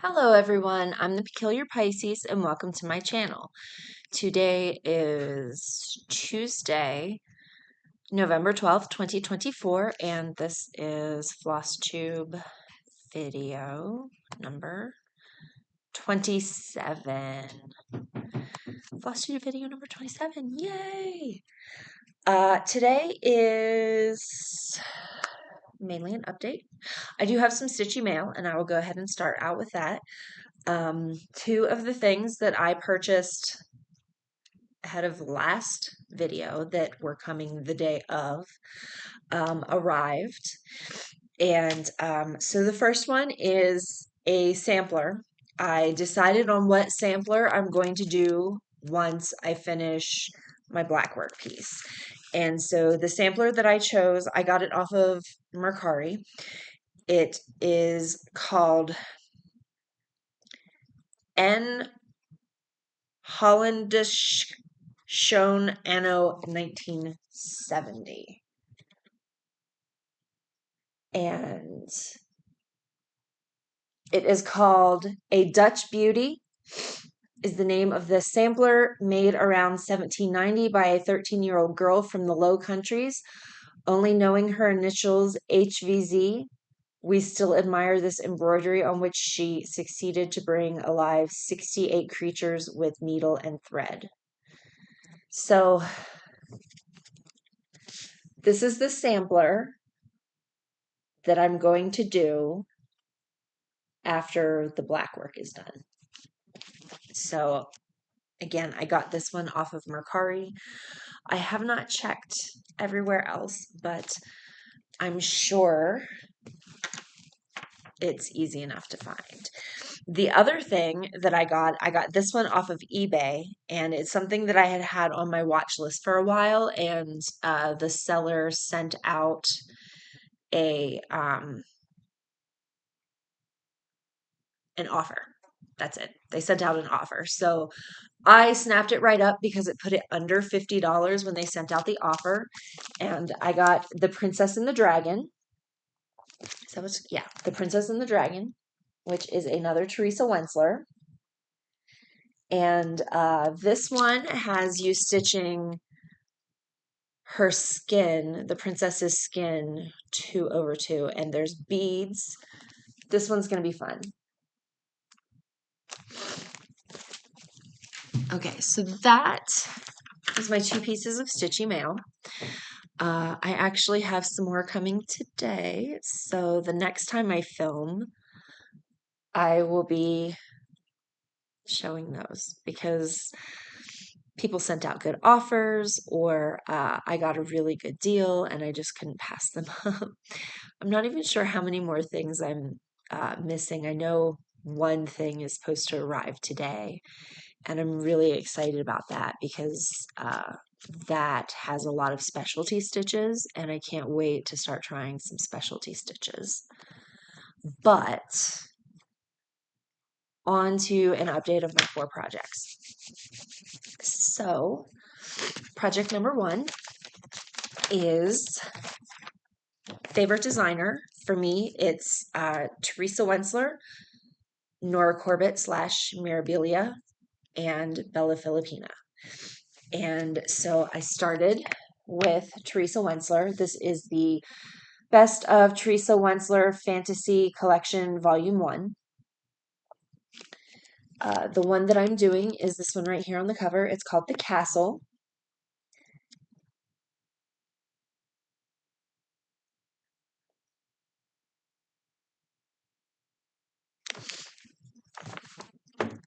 Hello everyone, I'm the Peculiar Pisces and welcome to my channel. Today is Tuesday, November 12th, 2024, and this is Flosstube video number 27. Flosstube video number 27, yay! Today is mainly an update. I do have some Stitchy mail and I will go ahead and start out with that. Two of the things that I purchased ahead of last video that were coming the day of arrived. And so the first one is a sampler. I decided on what sampler I'm going to do once I finish my Blackwork piece. And so the sampler that I chose, I got it off of Mercari. It is called Hollandsche Schone anno 1970. And it is called A Dutch Beauty, is the name of the sampler, made around 1790 by a 13-year-old girl from the Low Countries. Only knowing her initials HVZ, we still admire this embroidery on which she succeeded to bring alive 68 creatures with needle and thread. So this is the sampler that I'm going to do after the Blackwork is done. So again, I got this one off of Mercari. I have not checked everywhere else, but I'm sure it's easy enough to find. The other thing that I got this one off of eBay, and it's something that I had had on my watch list for a while, and the seller sent out a an offer. That's it. They sent out an offer. So I snapped it right up because it put it under $50 when they sent out the offer. And I got The Princess and the Dragon. So it's, yeah, The Princess and the Dragon, which is another Teresa Wentzler. And this one has you stitching her skin, the princess's skin, 2/2, and there's beads. This one's going to be fun. Okay, so that is my 2 pieces of Stitchy mail. I actually have some more coming today, so the next time I film, I will be showing those because people sent out good offers, or I got a really good deal and I just couldn't pass them up. I'm not even sure how many more things I'm missing. I know one thing is supposed to arrive today, and I'm really excited about that because that has a lot of specialty stitches, and I can't wait to start trying some specialty stitches. But on to an update of my 4 projects. So, project number 1 is favorite designer. For me, it's Teresa Wentzler, Nora Corbett / Mirabelia, and Bella Fillipina. And so I started with Teresa Wentzler. This is the Best of Teresa Wentzler Fantasy Collection Volume 1. The one that I'm doing is this one right here on the cover. It's called The Castle.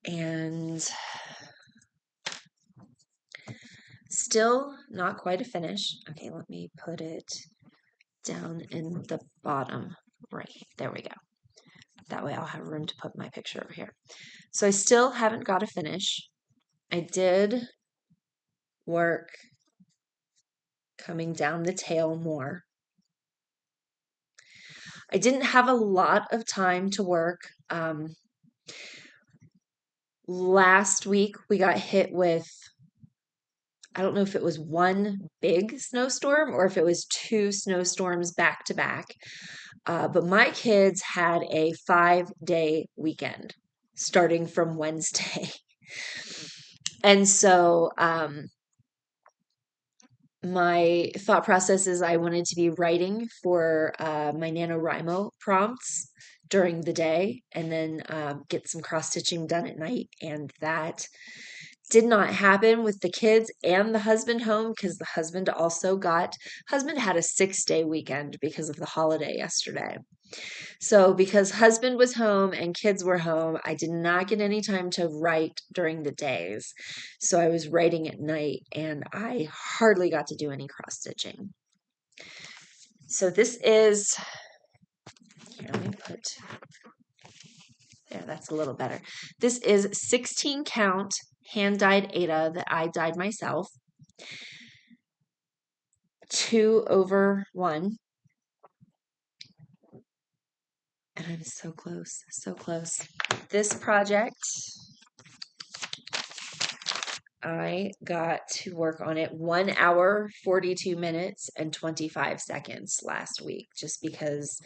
And still not quite a finish. Okay, let me put it down in the bottom right. There we go. That way I'll have room to put my picture over here. So I still haven't got a finish. I did work coming down the tail more. I didn't have a lot of time to work. Last week we got hit with, I don't know if it was one big snowstorm or if it was 2 snowstorms back to back. But my kids had a 5-day weekend. starting from Wednesday. And so my thought process is I wanted to be writing for my NaNoWriMo prompts during the day and then get some cross stitching done at night. And that did not happen with the kids and the husband home because the husband husband had a 6-day weekend because of the holiday yesterday. So because husband was home and kids were home, I did not get any time to write during the days. So I was writing at night and I hardly got to do any cross stitching. So this is, here, let me put, there, that's a little better. This is 16 count hand dyed Aida that I dyed myself. 2/1. And I'm so close, so close. This project, I got to work on it 1 hour, 42 minutes, and 25 seconds last week, just because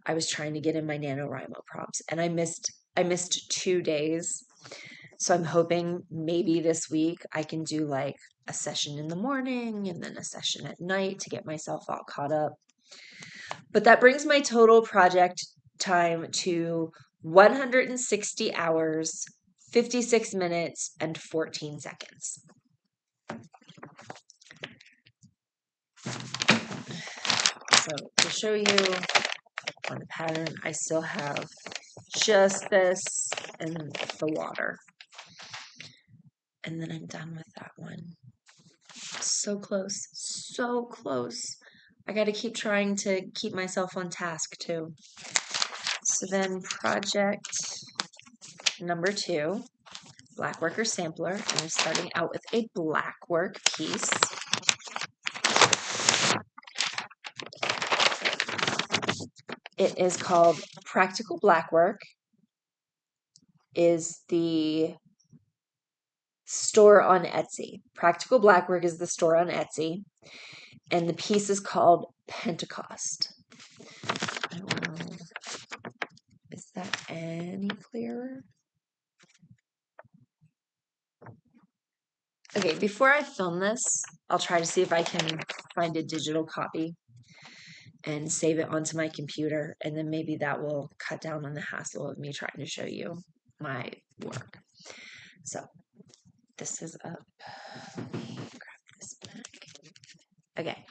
I was trying to get in my NaNoWriMo prompts. And I missed 2 days. So I'm hoping maybe this week I can do like a session in the morning and then a session at night to get myself all caught up. But that brings my total project time to 160 hours, 56 minutes, and 14 seconds. So to show you on the pattern, I still have just this and the water. And then I'm done with that one. So close, so close. I got to keep trying to keep myself on task too. So then project number 2, Blackwork or Sampler, and I'm starting out with a Blackwork piece. It is called Practical Blackwork, is the store on Etsy. Practical Blackwork is the store on Etsy, and the piece is called Pentecost. I don't know. Is that any clearer? Okay, before I film this, I'll try to see if I can find a digital copy and save it onto my computer, and then maybe that will cut down on the hassle of me trying to show you my work. So this is up. Let me grab this back. Okay,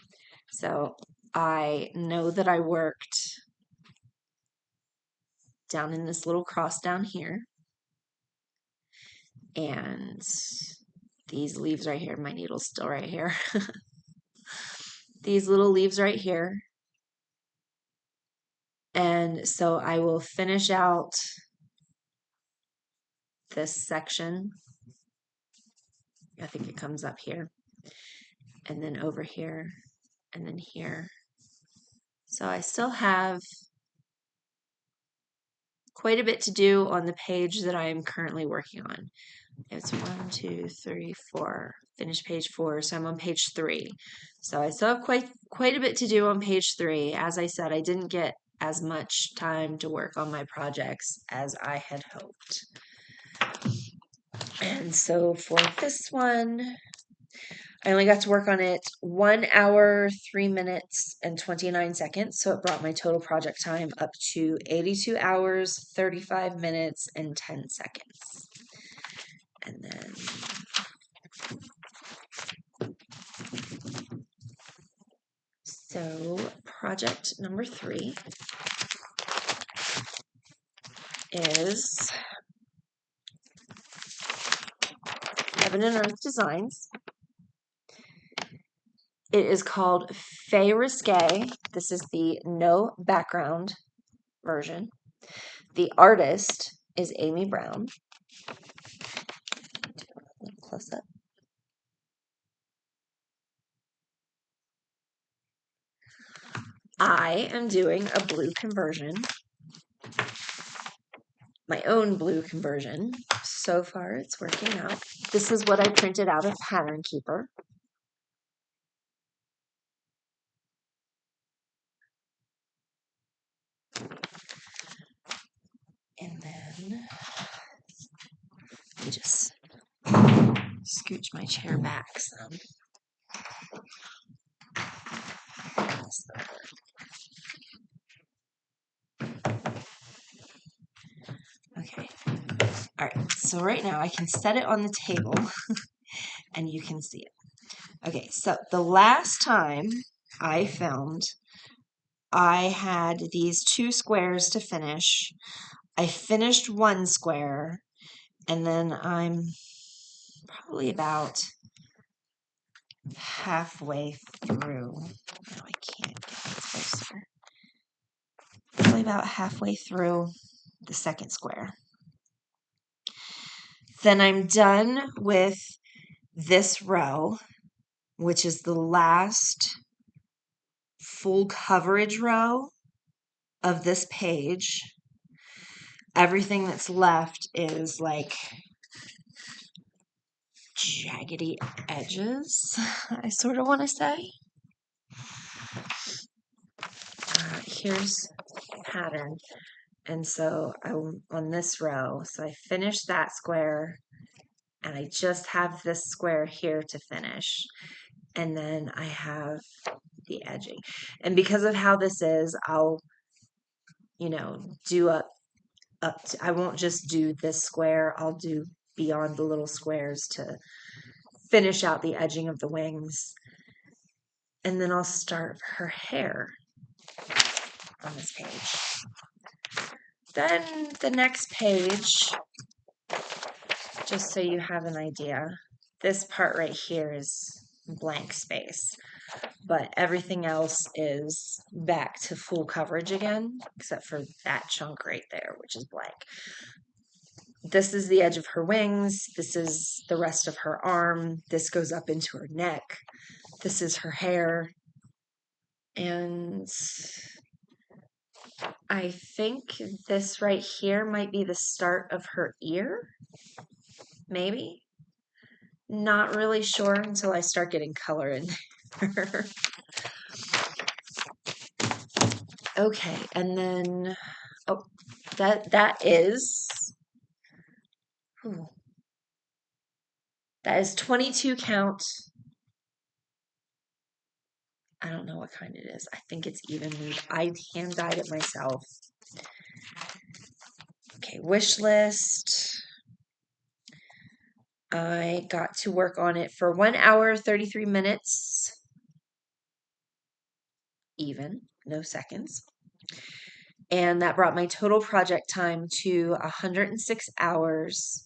so I know that I worked down in this little cross down here, and these leaves right here, my needle's still right here. These little leaves right here. And so I will finish out this section. I think it comes up here, and then over here, and then here. So I still have quite a bit to do on the page that I am currently working on. It's 1, 2, 3, 4, finish page 4, so I'm on page 3. So I still have quite a bit to do on page 3. As I said, I didn't get as much time to work on my projects as I had hoped. And so for this one, I only got to work on it 1 hour, 3 minutes, and 29 seconds. So it brought my total project time up to 82 hours, 35 minutes, and 10 seconds. And then so project number 3 is Heaven and Earth Designs. It is called Risque. This is the no background version. The artist is Amy Brown. Close up. I am doing a blue conversion, my own blue conversion. So far, it's working out. This is what I printed out of Pattern Keeper. And then Let me just scooch my chair back some. Okay. All right. So right now I can set it on the table and you can see it. Okay. So the last time I filmed, I had these 2 squares to finish. I finished 1 square and then I'm probably about halfway through. No, I can't get it closer. Probably about halfway through the 2nd square. Then I'm done with this row, which is the last full coverage row of this page. Everything that's left is like jaggedy edges, I sort of want to say. Here's the pattern. And so I'm on this row. So I finished that square and I just have this square here to finish. And then I have the edging. And because of how this is, I'll, do I won't just do this square. I'll do beyond the little squares to finish out the edging of the wings. And then I'll start her hair on this page. Then the next page, just so you have an idea, this part right here is blank space, but everything else is back to full coverage again, except for that chunk right there, which is blank. This is the edge of her wings. This is the rest of her arm. This goes up into her neck. This is her hair. And I think this right here might be the start of her ear. Maybe. Not really sure until I start getting color in there. Okay, and then, oh, that is 22 count. I don't know what kind it is. I think it's even weave. I hand dyed it myself. Okay, wish list. I got to work on it for 1 hour, 33 minutes. Even, no seconds. And that brought my total project time to 106 hours,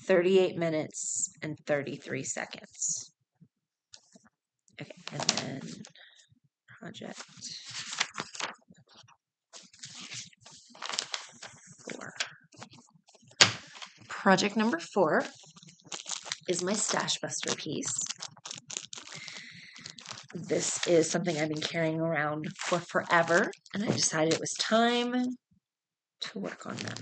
38 minutes, and 33 seconds. Okay, and then project 4. Project number 4 is my Stashbuster piece. This is something I've been carrying around for forever, and I decided it was time to work on them.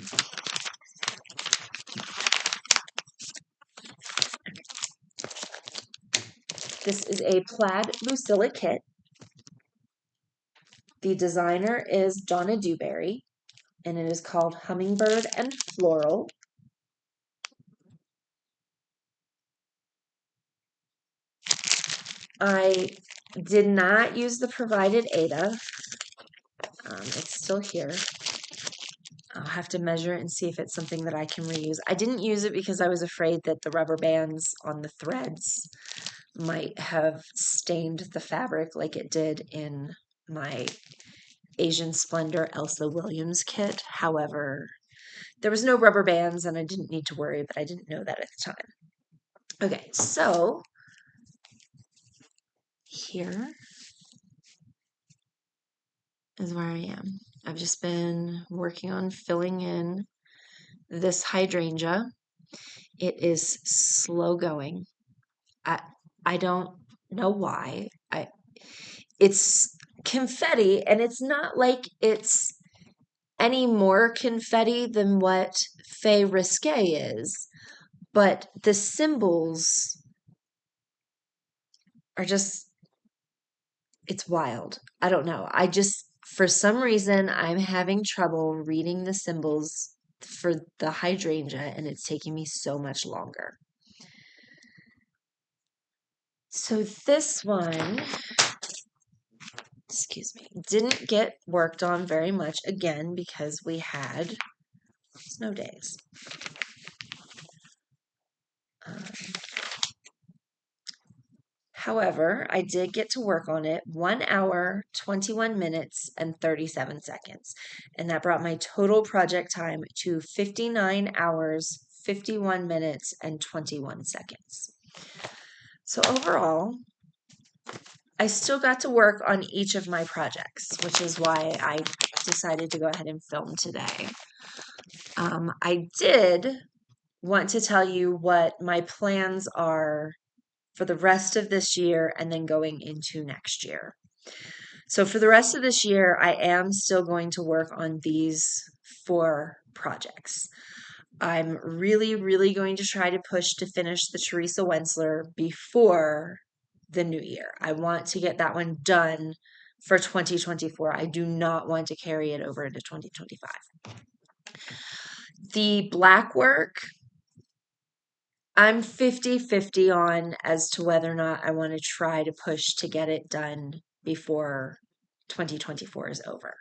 This is a Plaid Bucilla kit. The designer is Donna Dewberry, and it is called Hummingbird and Floral. I did not use the provided aida. It's still here. I'll have to measure it and see if it's something that I can reuse. I didn't use it because I was afraid that the rubber bands on the threads might have stained the fabric like it did in my Asian Splendor Elsa Williams kit. However, there was no rubber bands and I didn't need to worry, but I didn't know that at the time. Okay, so here is where I am. I've just been working on filling in this hydrangea. It is slow going. I don't know why. It's confetti, and it's not like it's any more confetti than what Fay Risque is, but the symbols are just, it's wild. I don't know. For some reason, I'm having trouble reading the symbols for the hydrangea, and it's taking me so much longer. So this one, excuse me, didn't get worked on very much again because we had snow days. However, I did get to work on it 1 hour, 21 minutes, and 37 seconds. And that brought my total project time to 59 hours, 51 minutes, and 21 seconds. So overall, I still got to work on each of my projects, which is why I decided to go ahead and film today. I did want to tell you what my plans are for the rest of this year and then going into next year. So for the rest of this year, I am still going to work on these 4 projects. I'm really, really going to try to push to finish the Teresa Wentzler before the new year. I want to get that one done for 2024. I do not want to carry it over into 2025. The Blackwork, I'm 50-50 on as to whether or not I want to try to push to get it done before 2024 is over.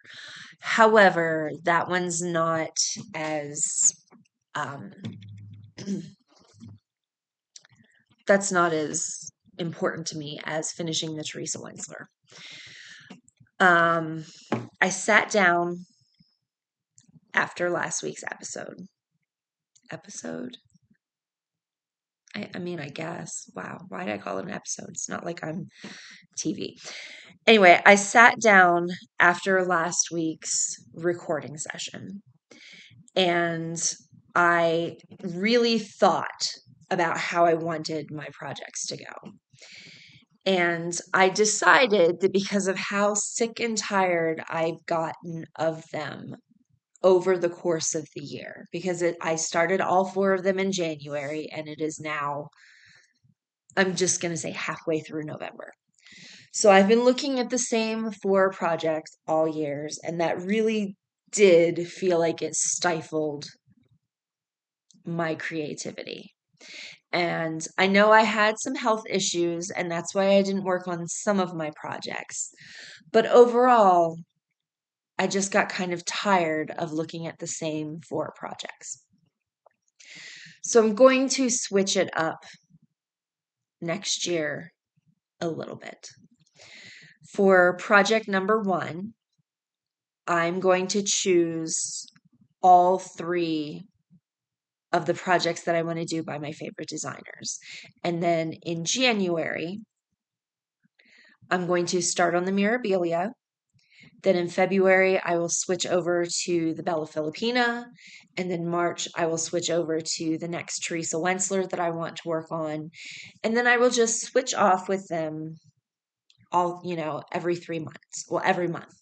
However, that one's not as that's not as important to me as finishing the Teresa Wentzler. I sat down after last week's episode. I mean, I guess. Wow, why did I call it an episode? It's not like I'm TV. Anyway, I sat down after last week's recording session and I really thought about how I wanted my projects to go. And I decided that because of how sick and tired I've gotten of them over the course of the year, because I started all 4 of them in January and it is now, I'm just going to say halfway through November. So I've been looking at the same 4 projects all years, and that really did feel like it stifled my creativity. And I know I had some health issues, and that's why I didn't work on some of my projects. But overall, I just got kind of tired of looking at the same 4 projects. So I'm going to switch it up next year a little bit. For project number 1, I'm going to choose all 3 of the projects that I want to do by my favorite designers. And then in January, I'm going to start on the Mirabelia. Then in February, I will switch over to the Bella Fillipina. And then March, I will switch over to the next Teresa Wentzler that I want to work on. And then I will just switch off with them all, every 3 months. Well, every month.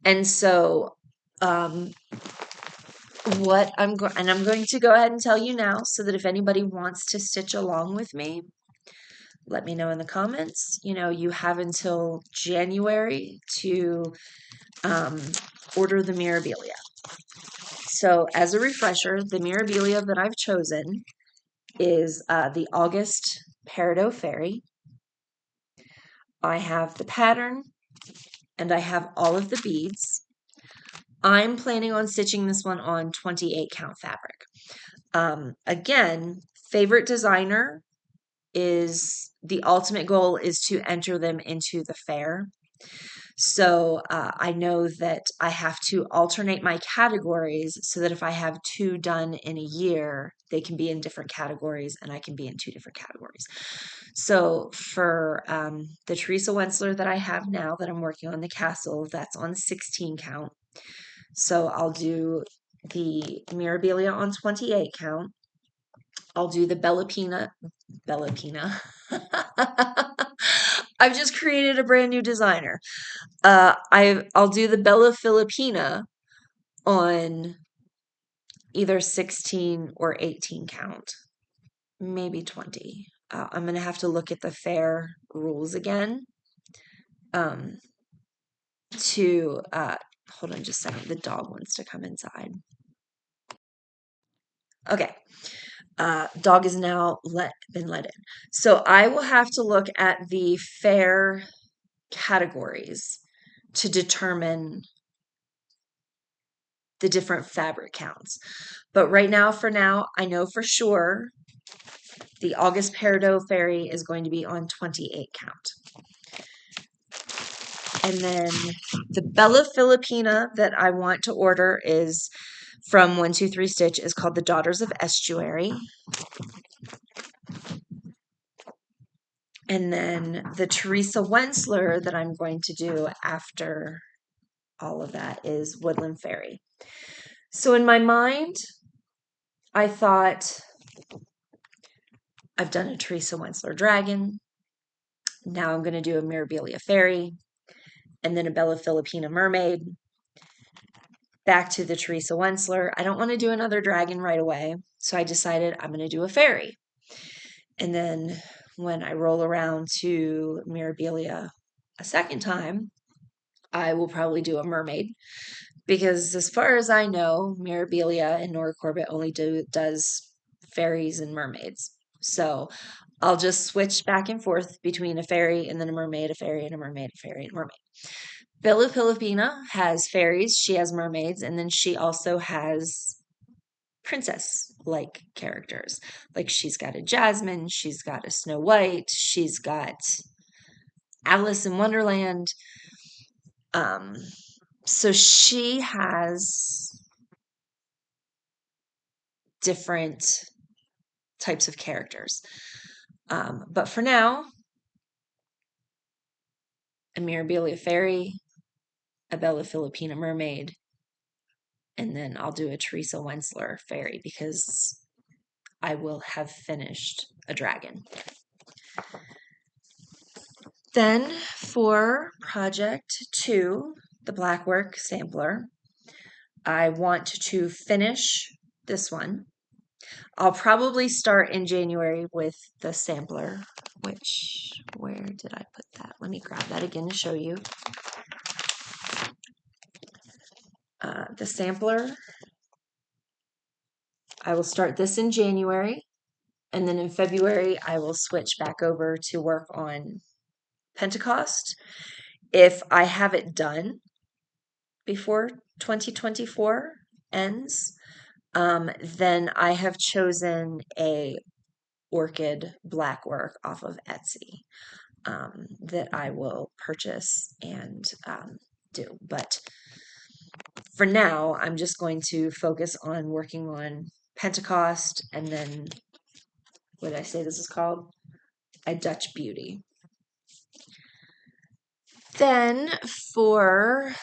And so, I'm going to go ahead and tell you now so that if anybody wants to stitch along with me, let me know in the comments. You have until January to order the Mirabelia. So as a refresher, the Mirabelia that I've chosen is the August Peridot Fairy. I have the pattern and I have all of the beads. I'm planning on stitching this one on 28 count fabric. Again, favorite designer is the ultimate goal is to enter them into the fair. So I know that I have to alternate my categories so that if I have 2 done in a year, they can be in different categories and I can be in 2 different categories. So for the Teresa Wentzler that I have now that I'm working on the castle, that's on 16 count. So I'll do the Mirabelia on 28 count. I'll do the Bellapina. I've just created a brand new designer. I'll do the Bella Fillipina on either 16 or 18 count, maybe 20. I'm going to have to look at the fair rules again. Hold on just a second. The dog wants to come inside. Okay. Dog is now been let in. So I will have to look at the fair categories to determine the different fabric counts. But right now, for now, I know for sure the August Peridot Fairy is going to be on 28 count. And then the Bella Fillipina that I want to order is from 123 Stitch, is called the Daughters of Estuary. And then the Teresa Wentzler that I'm going to do after all of that is Woodland Fairy. So in my mind, I thought I've done a Teresa Wentzler Dragon. Now I'm going to do a Mirabelia Fairy and then a Bella Filippina Mermaid. Back to the Teresa Wentzler. I don't want to do another dragon right away, so I decided I'm going to do a fairy. And then when I roll around to Mirabelia a second time, I will probably do a mermaid, because as far as I know, Mirabelia and Nora Corbett only does fairies and mermaids. So I'll just switch back and forth between a fairy and then a mermaid, a fairy and a mermaid, a fairy and a mermaid. Bella Filipina has fairies, she has mermaids, and then she also has princess-like characters. Like she's got a Jasmine, she's got a Snow White, she's got Alice in Wonderland. So she has different types of characters. But for now, a Mirabelia Fairy, a Bella Filipina Mermaid, and then I'll do a Teresa Wentzler Fairy because I will have finished a dragon. Then for project 2, the Blackwork sampler, I want to finish this one. I'll probably start in January with the sampler, which, where did I put that? Let me grab that again to show you. The sampler, I will start this in January, and then in February, I will switch back over to work on Pentecost. If I have it done before 2024 ends, then I have chosen a Orchid Blackwork off of Etsy that I will purchase and do. But for now, I'm just going to focus on working on Pentecost, and then, what did I say this is called? A Dutch Beauty. Then for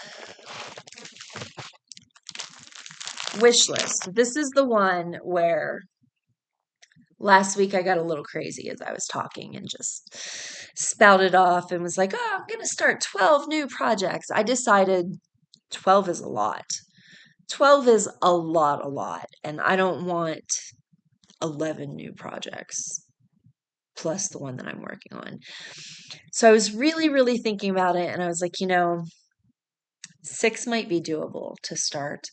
wish list, this is the one where last week I got a little crazy as I was talking and just spouted off and was like, oh, I'm going to start 12 new projects. I decided 12 is a lot. 12 is a lot, and I don't want 11 new projects plus the one that I'm working on. So I was really thinking about it, and I was like, 6 might be doable to start.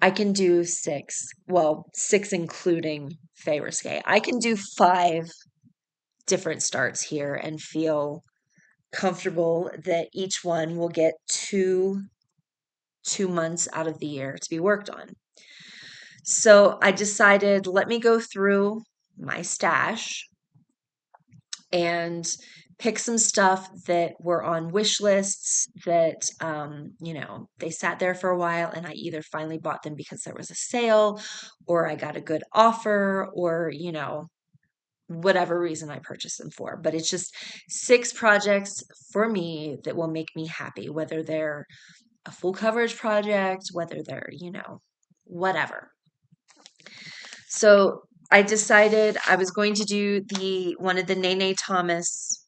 I can do 6, well, 6 including Risque. I can do 5 different starts here and feel comfortable that each one will get 2 months out of the year to be worked on. So I decided, let me go through my stash and pick some stuff that were on wish lists that, they sat there for a while and I either finally bought them because there was a sale or I got a good offer or, whatever reason I purchased them for. But it's just 6 projects for me that will make me happy, whether they're a full coverage project, whether they're, whatever. So I decided I was going to do one of the Nene Thomas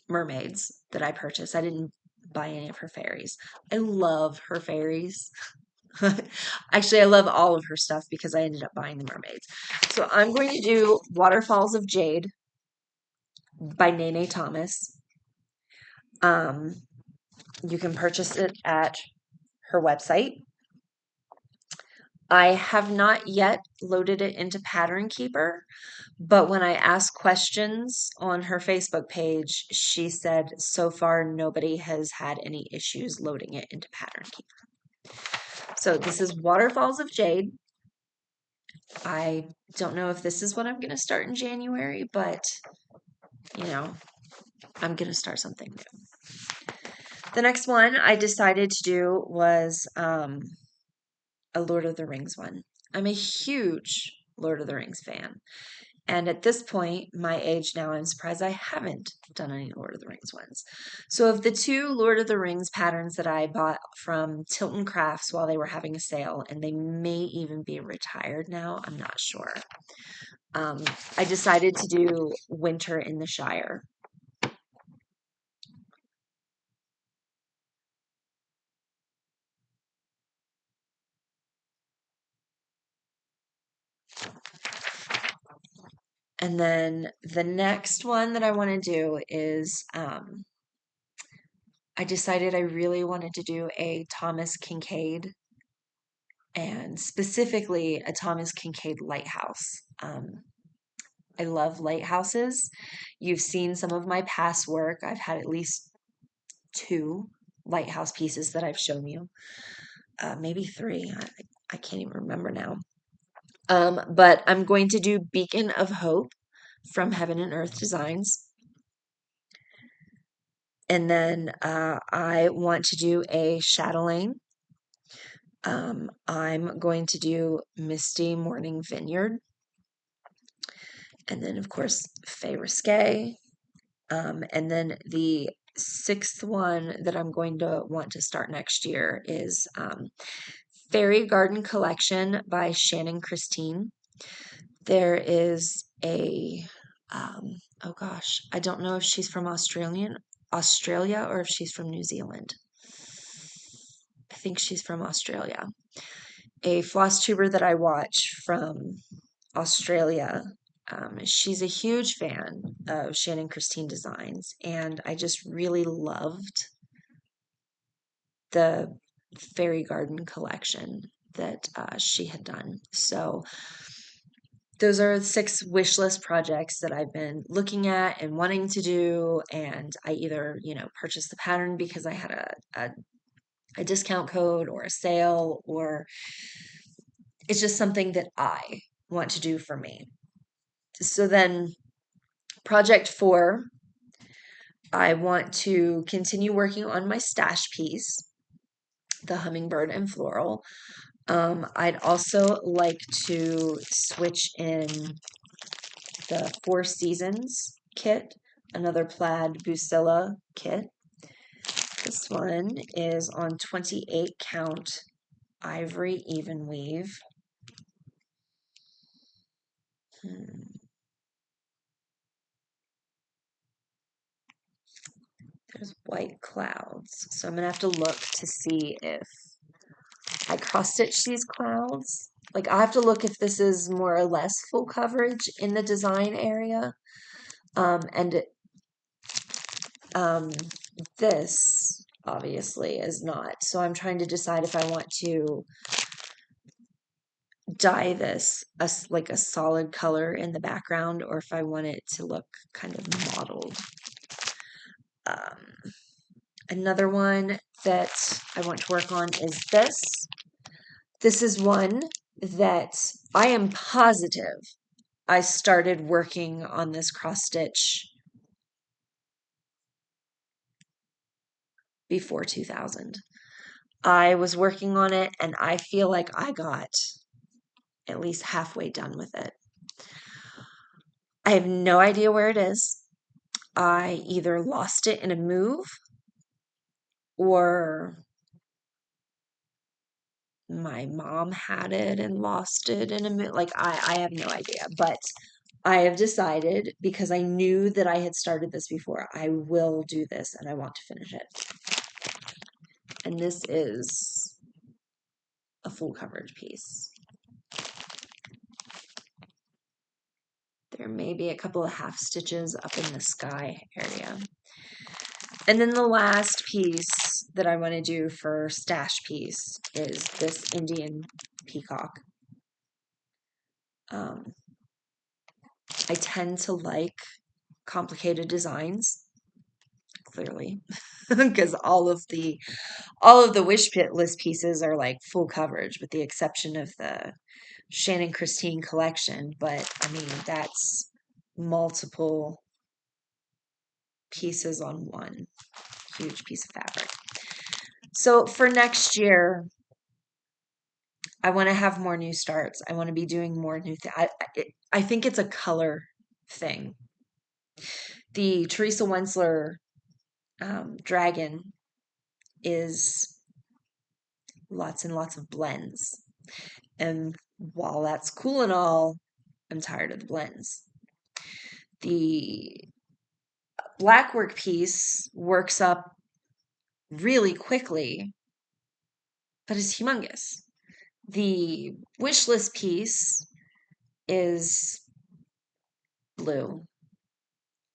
mermaids that I purchased. I didn't buy any of her fairies. I love her fairies. Actually, I love all of her stuff because I ended up buying the mermaids. So I'm going to do Waterfalls of Jade by Nene Thomas. You can purchase it at her website. I have not yet loaded it into Pattern Keeper, but when I asked questions on her Facebook page, she said so far nobody has had any issues loading it into Pattern Keeper. So this is Waterfalls of Jade. I don't know if this is what I'm going to start in January, but you know, I'm going to start something new. The next one I decided to do was a Lord of the Rings one. I'm a huge Lord of the Rings fan. And at this point, my age now, I'm surprised I haven't done any Lord of the Rings ones. So, of the two Lord of the Rings patterns that I bought from Tilton Crafts while they were having a sale, and they may even be retired now, I'm not sure. I decided to do Winter in the Shire. And then the next one that I want to do is I decided I really wanted to do a Thomas Kincaid and specifically a Thomas Kincaid lighthouse. I love lighthouses. You've seen some of my past work. I've had at least two lighthouse pieces that I've shown you, maybe three. I can't even remember now. But I'm going to do Beacon of Hope from Heaven and Earth Designs. And then I want to do a chatelaine. I'm going to do Misty Morning Vineyard. And then, of course, Fay Risque. And then the sixth one that I'm going to want to start next year is Fairy Garden Collection by Shannon Christine. There is a, oh gosh, I don't know if she's from Australia or if she's from New Zealand. I think she's from Australia. A Flosstuber that I watch from Australia. She's a huge fan of Shannon Christine designs, and I just really loved the Fairy Garden collection that she had done. So those are 6 wish list projects that I've been looking at and wanting to do, and I either, purchased the pattern because I had a discount code or a sale, or it's just something that I want to do for me. So then project 4, I want to continue working on my stash piece, the Hummingbird and Floral. I'd also like to switch in the Four Seasons kit, another Plaid Bucilla kit. This one is on 28 count ivory even weave. There's white clouds. So I'm going to have to look to see if I cross stitch these clouds. Like I have to look if this is more or less full coverage in the design area. And this obviously is not. So I'm trying to decide if I want to dye this like a solid color in the background or if I want it to look kind of mottled. Another one that I want to work on is this. This is one that I am positive I started working on this cross stitch before 2000. I was working on it and I feel like I got at least halfway done with it. I have no idea where it is. I either lost it in a move or my mom had it and lost it in a move. Like I have no idea, but I have decided because I knew that I had started this before, I will do this and I want to finish it. And this is a full coverage piece. There may be a couple of half stitches up in the sky area. And then the last piece that I want to do for stash piece is this Indian peacock. Um, I tend to like complicated designs, clearly, because all of the wish list pieces are like full coverage, with the exception of the Shannon Christine collection. But I mean, that's multiple pieces on one huge piece of fabric. So for next year, I want to have more new starts. I want to be doing more new things. I think it's a color thing. The Teresa Wentzler dragon is lots and lots of blends. And while that's cool and all, I'm tired of the blends. The Blackwork piece works up really quickly, but is humongous. The wish list piece is blue,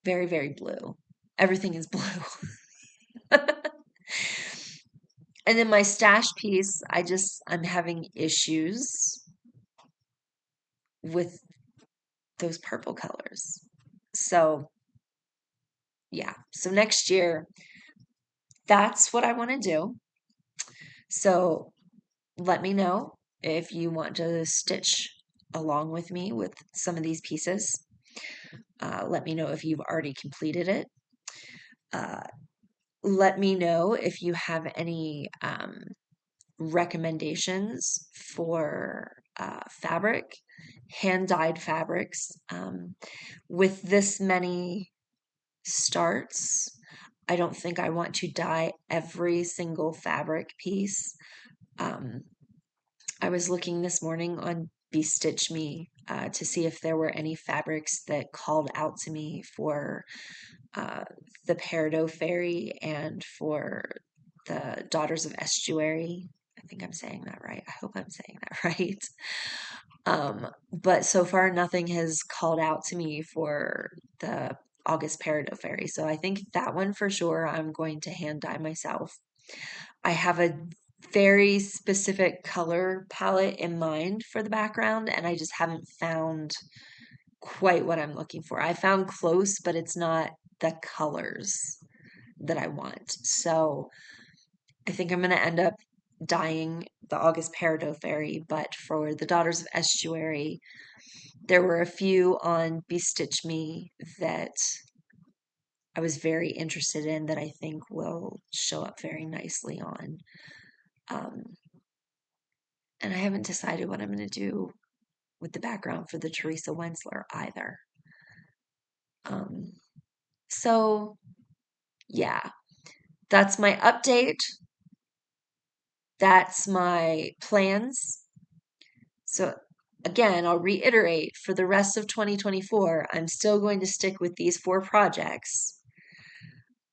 very, very blue. Everything is blue. And then my stash piece, I'm having issues with those purple colors. So, yeah. So next year, that's what I want to do. So let me know if you want to stitch along with me with some of these pieces. Let me know if you've already completed it. Let me know if you have any recommendations for fabric, hand-dyed fabrics. With this many starts, I don't think I want to dye every single fabric piece. I was looking this morning on Bestitch Me to see if there were any fabrics that called out to me for the Peridot Fairy and for the Daughters of Estuary. I think I'm saying that right. I hope I'm saying that right. But so far, nothing has called out to me for the August Peridot Fairy. So I think that one for sure I'm going to hand dye myself. I have a very specific color palette in mind for the background, and I just haven't found quite what I'm looking for. I found close, but it's not the colors that I want. So I think I'm going to end up dyeing the August Peridot Fairy, but for the Daughters of Estuary, there were a few on Bestitch Me that I was very interested in that I think will show up very nicely on. And I haven't decided what I'm going to do with the background for the Teresa Wentzler either. So yeah, that's my update. That's my plans. So again, I'll reiterate, for the rest of 2024, I'm still going to stick with these 4 projects.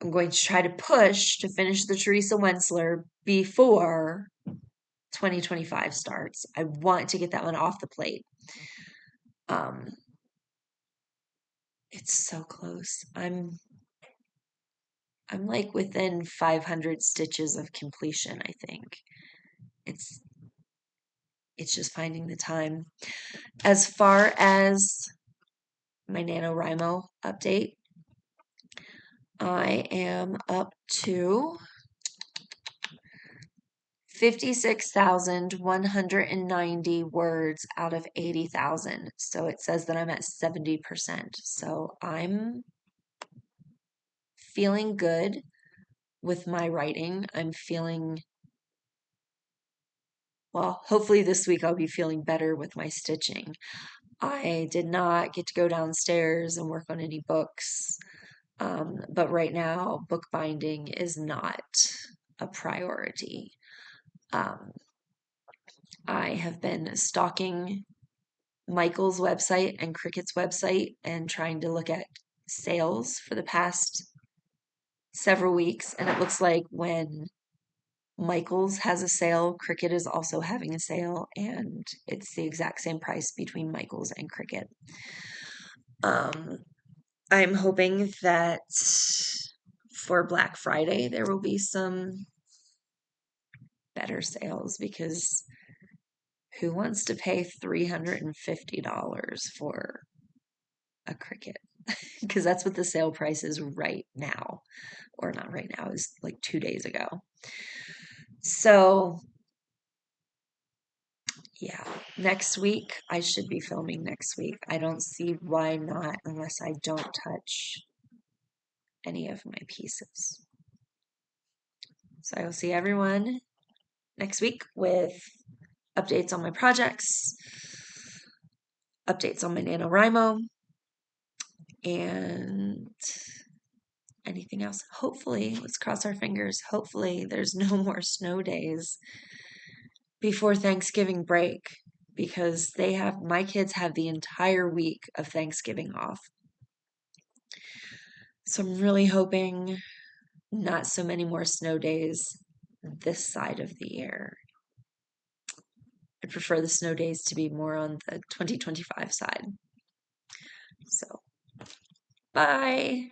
I'm going to try to push to finish the Teresa Wentzler before 2025 starts. I want to get that one off the plate. It's so close. I'm like within 500 stitches of completion, I think. It's just finding the time. As far as my NaNoWriMo update, I am up to 56,190 words out of 80,000. So it says that I'm at 70%. So I'm feeling good with my writing. I'm feeling, well, hopefully this week I'll be feeling better with my stitching. I did not get to go downstairs and work on any books, but right now bookbinding is not a priority. I have been stalking Michael's website and Cricut's website and trying to look at sales for the past several weeks, and it looks like when Michael's has a sale, Cricut is also having a sale, and it's the exact same price between Michael's and Cricut. I'm hoping that for Black Friday there will be some better sales, because Who wants to pay $350 for a Cricut? Because that's what the sale price is right now. Or not right now, is like 2 days ago. So yeah, next week, I should be filming next week. I don't see why not unless I don't touch any of my pieces. So I will see everyone next week with updates on my projects, updates on my NaNoWriMo, and anything else. Hopefully, let's cross our fingers. Hopefully, there's no more snow days before Thanksgiving break because my kids have the entire week of Thanksgiving off. So I'm really hoping not so many more snow days this side of the year. I prefer the snow days to be more on the 2025 side. So, bye.